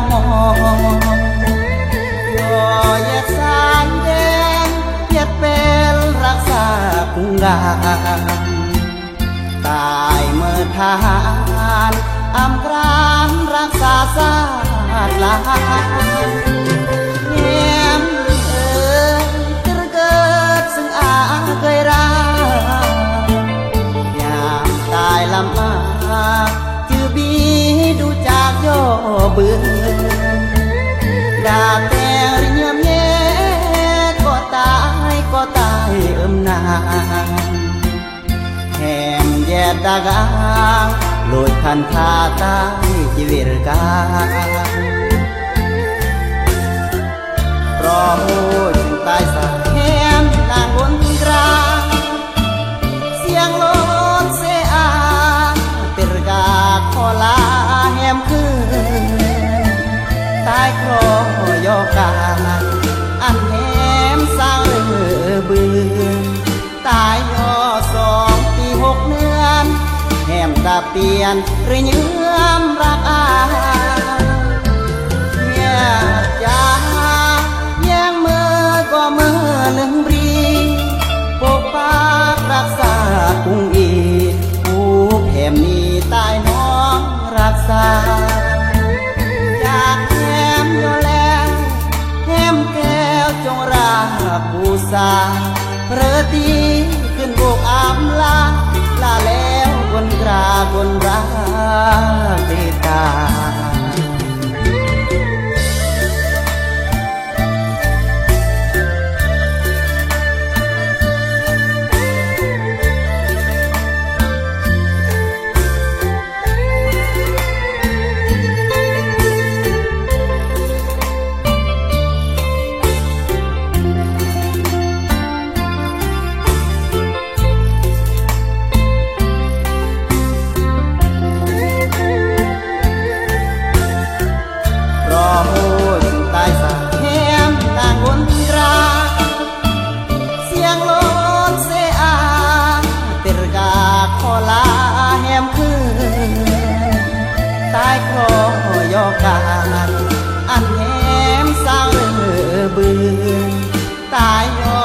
หอรอเหยียดสารแดงเหยียดเป็นรักษากุงงามตายเมื่อทหารอำกรานรักษาศาสตร์ลานเงียมเกิดซึ่งอาเคยรักยามตายลำมาจือบีดูจากโยเบือนดาแต่ริเงียมเย่ก็ตายนานแหมแย่ดากางโลดคันทาตายชีวิตกาเพราะหูจึงตายสาแหมนางบนกลางเสียงโลดเสียอาเปิรกาขอลาแหมคืนตายครอยอกาอันแหมสร้างเรือเบือนตายย่อ2 ปี 6 เดือนแหมตาเปลี่ยนหรือเยื้อมรักอาเนี่ยจ้าแย่งมือก็มือหนึ่งบรีปกปักรักษากุ้งอีผู้แผ่มนี้ตายน้องรักษาจากแหมโยแล้วแหมแก้วจงราบูชาเพรตีขึ้นโบกอำลาแล้วคนกราคนรักเดตาตายครอยอกาอันแหมสร้างเรือเบือนตายย่อ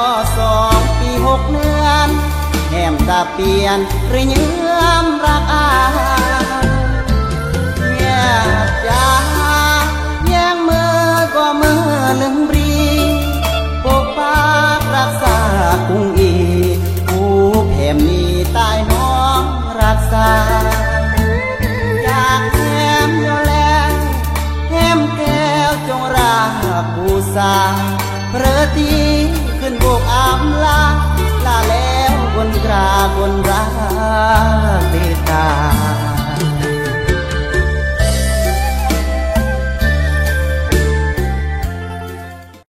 2 ปี 6 เดือนแหมตาเปลี่ยนหรือเยื้อมรักอาแย่จ้าแย่งมือก็มือหนึ่งบรีปกปักรักษากุ้งอีผู้แผ่มนี้ตายน้องรักษาบูชาเพรตีขึ้นโบกอำลาแล้วคนกราคนรักเดตา